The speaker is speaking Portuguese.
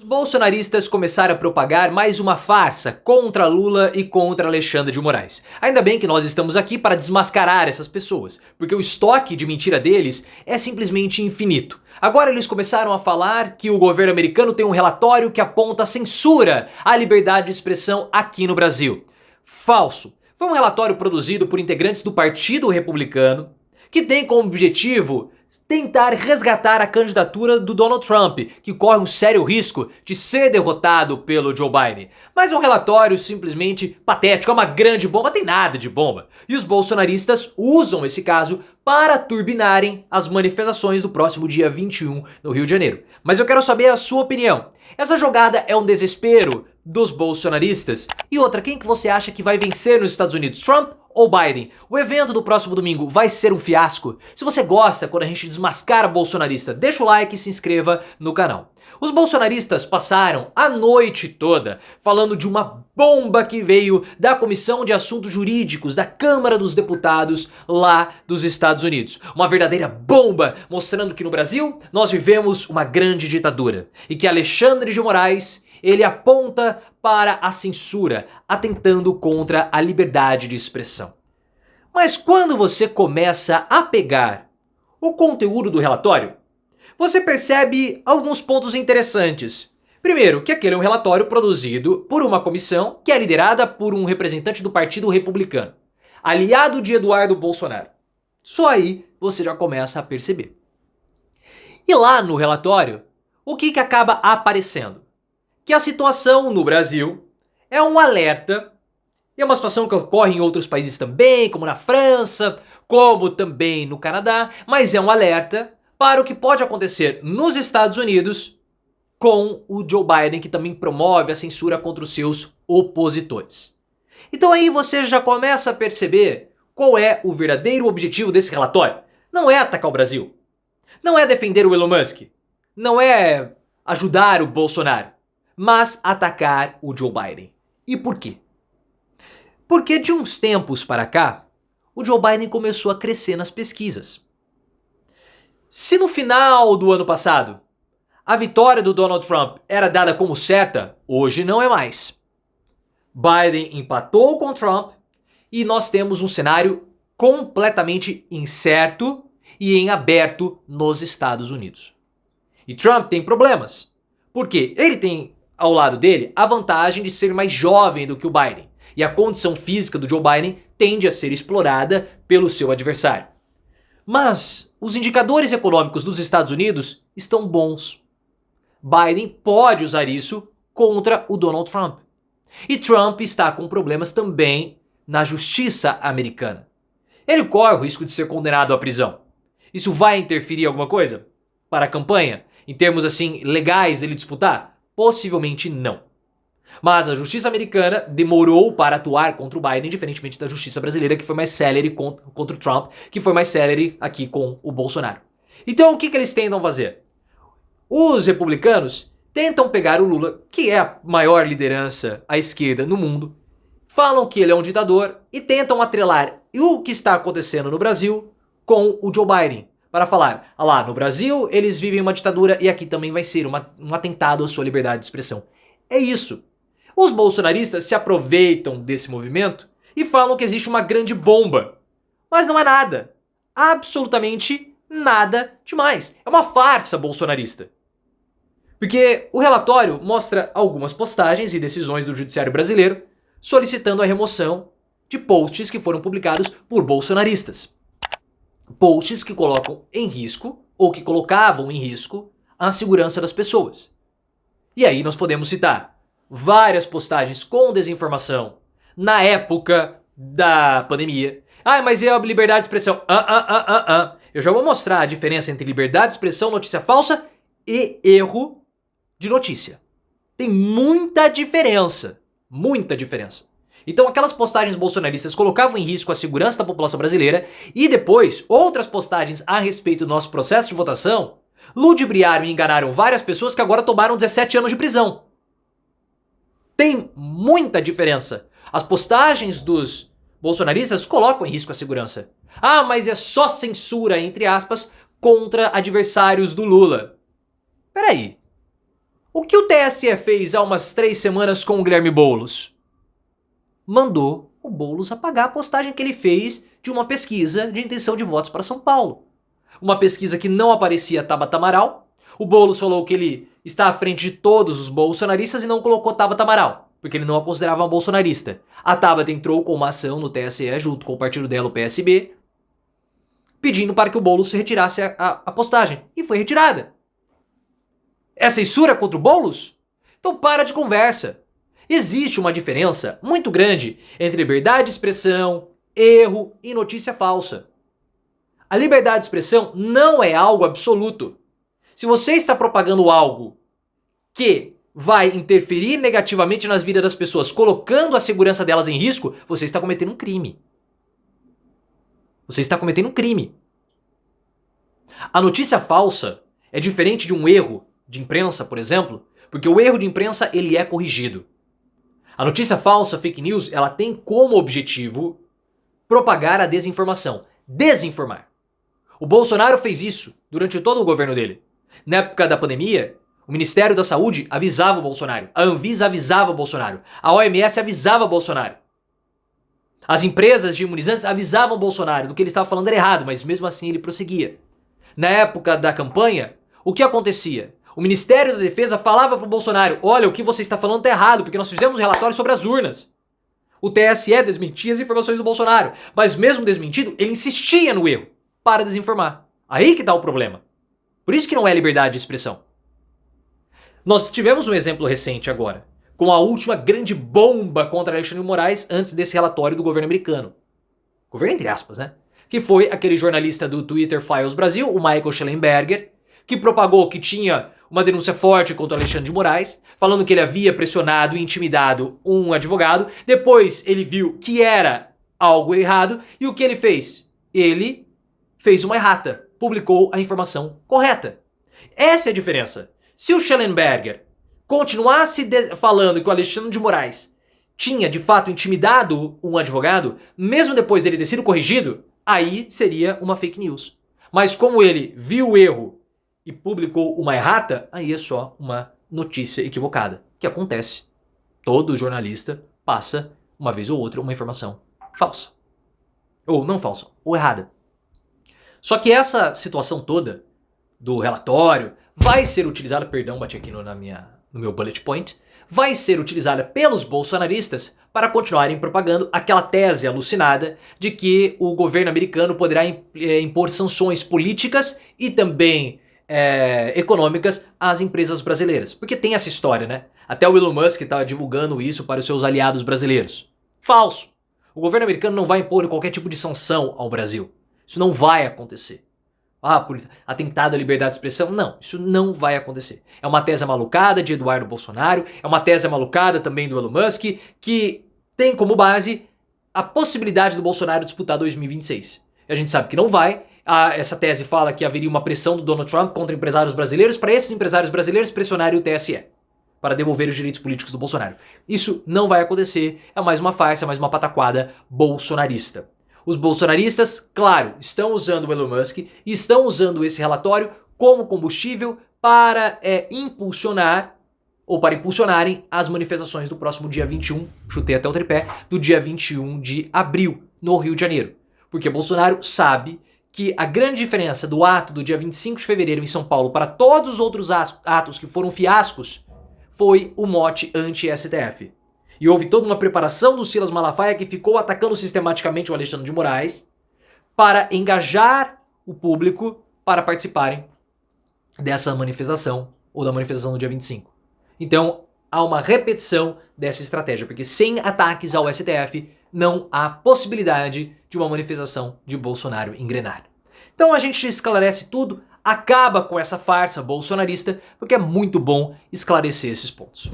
Os bolsonaristas começaram a propagar mais uma farsa contra Lula e contra Alexandre de Moraes. Ainda bem que nós estamos aqui para desmascarar essas pessoas, porque o estoque de mentira deles é simplesmente infinito. Agora eles começaram a falar que o governo americano tem um relatório que aponta censura à liberdade de expressão aqui no Brasil. Falso. Foi um relatório produzido por integrantes do Partido Republicano, que tem como objetivo tentar resgatar a candidatura do Donald Trump, que corre um sério risco de ser derrotado pelo Joe Biden. Mas é um relatório simplesmente patético, é uma grande bomba, tem nada de bomba. E os bolsonaristas usam esse caso para turbinarem as manifestações do próximo dia 21 no Rio de Janeiro. Mas eu quero saber a sua opinião. Essa jogada é um desespero dos bolsonaristas? E outra, quem que você acha que vai vencer nos Estados Unidos, Trump ou Biden? O evento do próximo domingo vai ser um fiasco? Se você gosta quando a gente desmascara bolsonarista, deixa o like e se inscreva no canal. Os bolsonaristas passaram a noite toda falando de uma bomba que veio da Comissão de Assuntos Jurídicos da Câmara dos Deputados lá dos Estados Unidos. Uma verdadeira bomba mostrando que no Brasil nós vivemos uma grande ditadura e que Alexandre de Moraes ele aponta para a censura, atentando contra a liberdade de expressão. Mas quando você começa a pegar o conteúdo do relatório, você percebe alguns pontos interessantes. Primeiro, que aquele é um relatório produzido por uma comissão que é liderada por um representante do Partido Republicano, aliado de Eduardo Bolsonaro. Só aí você já começa a perceber. E lá no relatório, o que acaba aparecendo? Que a situação no Brasil é um alerta, e é uma situação que ocorre em outros países também, como na França, como também no Canadá, mas é um alerta para o que pode acontecer nos Estados Unidos com o Joe Biden, que também promove a censura contra os seus opositores. Então aí você já começa a perceber qual é o verdadeiro objetivo desse relatório. Não é atacar o Brasil, não é defender o Elon Musk, não é ajudar o Bolsonaro, mas atacar o Joe Biden. E por quê? Porque de uns tempos para cá, o Joe Biden começou a crescer nas pesquisas. Se no final do ano passado, a vitória do Donald Trump era dada como certa, hoje não é mais. Biden empatou com Trump e nós temos um cenário completamente incerto e em aberto nos Estados Unidos. E Trump tem problemas, porque ele tem ao lado dele a vantagem de ser mais jovem do que o Biden. E a condição física do Joe Biden tende a ser explorada pelo seu adversário. Mas os indicadores econômicos dos Estados Unidos estão bons. Biden pode usar isso contra o Donald Trump. E Trump está com problemas também na justiça americana. Ele corre o risco de ser condenado à prisão. Isso vai interferir em alguma coisa para a campanha? Em termos assim legais dele disputar? Possivelmente não. Mas a justiça americana demorou para atuar contra o Biden, diferentemente da justiça brasileira, que foi mais célere contra o Trump, que foi mais célere aqui com o Bolsonaro. Então o que eles tentam fazer? Os republicanos tentam pegar o Lula, que é a maior liderança à esquerda no mundo, falam que ele é um ditador e tentam atrelar o que está acontecendo no Brasil com o Joe Biden. Para falar, lá, no Brasil eles vivem uma ditadura e aqui também vai ser um atentado à sua liberdade de expressão. É isso. Os bolsonaristas se aproveitam desse movimento e falam que existe uma grande bomba. Mas não é nada. Absolutamente nada demais. É uma farsa bolsonarista. Porque o relatório mostra algumas postagens e decisões do judiciário brasileiro solicitando a remoção de posts que foram publicados por bolsonaristas. Posts que colocam em risco, ou que colocavam em risco, a segurança das pessoas. E aí nós podemos citar várias postagens com desinformação na época da pandemia. Ah, mas é a liberdade de expressão. Eu já vou mostrar a diferença entre liberdade de expressão, notícia falsa e erro de notícia. Tem muita diferença. Muita diferença. Então aquelas postagens bolsonaristas colocavam em risco a segurança da população brasileira e depois outras postagens a respeito do nosso processo de votação ludibriaram e enganaram várias pessoas que agora tomaram 17 anos de prisão. Tem muita diferença. As postagens dos bolsonaristas colocam em risco a segurança. Ah, mas é só censura, entre aspas, contra adversários do Lula. Peraí. O que o TSE fez há umas 3 semanas com o Guilherme Boulos? Mandou o Boulos apagar a postagem que ele fez de uma pesquisa de intenção de votos para São Paulo. Uma pesquisa que não aparecia Tabata Amaral. O Boulos falou que ele está à frente de todos os bolsonaristas e não colocou Tabata Amaral, porque ele não a considerava uma bolsonarista. A Tabata entrou com uma ação no TSE junto com o partido dela, o PSB, pedindo para que o Boulos retirasse a postagem. E foi retirada. É censura contra o Boulos? Então para de conversa. Existe uma diferença muito grande entre liberdade de expressão, erro e notícia falsa. A liberdade de expressão não é algo absoluto. Se você está propagando algo que vai interferir negativamente nas vidas das pessoas, colocando a segurança delas em risco, você está cometendo um crime. Você está cometendo um crime. A notícia falsa é diferente de um erro de imprensa, por exemplo, porque o erro de imprensa ele é corrigido. A notícia falsa, fake news, ela tem como objetivo propagar a desinformação, desinformar. O Bolsonaro fez isso durante todo o governo dele. Na época da pandemia, o Ministério da Saúde avisava o Bolsonaro, a Anvisa avisava o Bolsonaro, a OMS avisava o Bolsonaro. As empresas de imunizantes avisavam o Bolsonaro do que ele estava falando era errado, mas mesmo assim ele prosseguia. Na época da campanha, o que acontecia? O Ministério da Defesa falava para o Bolsonaro, olha, o que você está falando está errado, porque nós fizemos um relatório sobre as urnas. O TSE desmentia as informações do Bolsonaro, mas mesmo desmentido, ele insistia no erro para desinformar. Aí que está o problema. Por isso que não é liberdade de expressão. Nós tivemos um exemplo recente agora, com a última grande bomba contra Alexandre de Moraes antes desse relatório do governo americano. Governo entre aspas, né? Que foi aquele jornalista do Twitter Files Brasil, o Michael Schellenberger, que propagou que tinha uma denúncia forte contra Alexandre de Moraes, falando que ele havia pressionado e intimidado um advogado. Depois ele viu que era algo errado e o que ele fez? Ele fez uma errata, publicou a informação correta. Essa é a diferença. Se o Schellenberger continuasse falando que o Alexandre de Moraes tinha de fato intimidado um advogado, mesmo depois dele ter sido corrigido, aí seria uma fake news. Mas como ele viu o erro e publicou uma errata, aí é só uma notícia equivocada, que acontece. Todo jornalista passa, uma vez ou outra, uma informação falsa. Ou não falsa, ou errada. Só que essa situação toda do relatório vai ser utilizada, perdão, bati aqui no meu bullet point, vai ser utilizada pelos bolsonaristas para continuarem propagando aquela tese alucinada de que o governo americano poderá impor sanções políticas e também econômicas às empresas brasileiras. Porque tem essa história, né? Até o Elon Musk está divulgando isso para os seus aliados brasileiros. Falso! O governo americano não vai impor qualquer tipo de sanção ao Brasil. Isso não vai acontecer. Por atentado à liberdade de expressão? Não, isso não vai acontecer. É uma tese malucada de Eduardo Bolsonaro, é uma tese malucada também do Elon Musk, que tem como base a possibilidade do Bolsonaro disputar 2026. A gente sabe que não vai. Essa tese fala que haveria uma pressão do Donald Trump contra empresários brasileiros para esses empresários brasileiros pressionarem o TSE para devolver os direitos políticos do Bolsonaro. Isso não vai acontecer, é mais uma farsa, é mais uma pataquada bolsonarista. Os bolsonaristas, claro, estão usando o Elon Musk e estão usando esse relatório como combustível para impulsionar ou para impulsionarem as manifestações do próximo dia 21, chutei até o tripé, do dia 21 de abril, no Rio de Janeiro. Porque Bolsonaro sabe que a grande diferença do ato do dia 25 de fevereiro em São Paulo para todos os outros atos que foram fiascos foi o mote anti-STF. E houve toda uma preparação do Silas Malafaia que ficou atacando sistematicamente o Alexandre de Moraes para engajar o público para participarem dessa manifestação ou da manifestação do dia 25. Então, há uma repetição dessa estratégia, porque sem ataques ao STF não há possibilidade de uma manifestação de Bolsonaro engrenar. Então a gente esclarece tudo, acaba com essa farsa bolsonarista, porque é muito bom esclarecer esses pontos.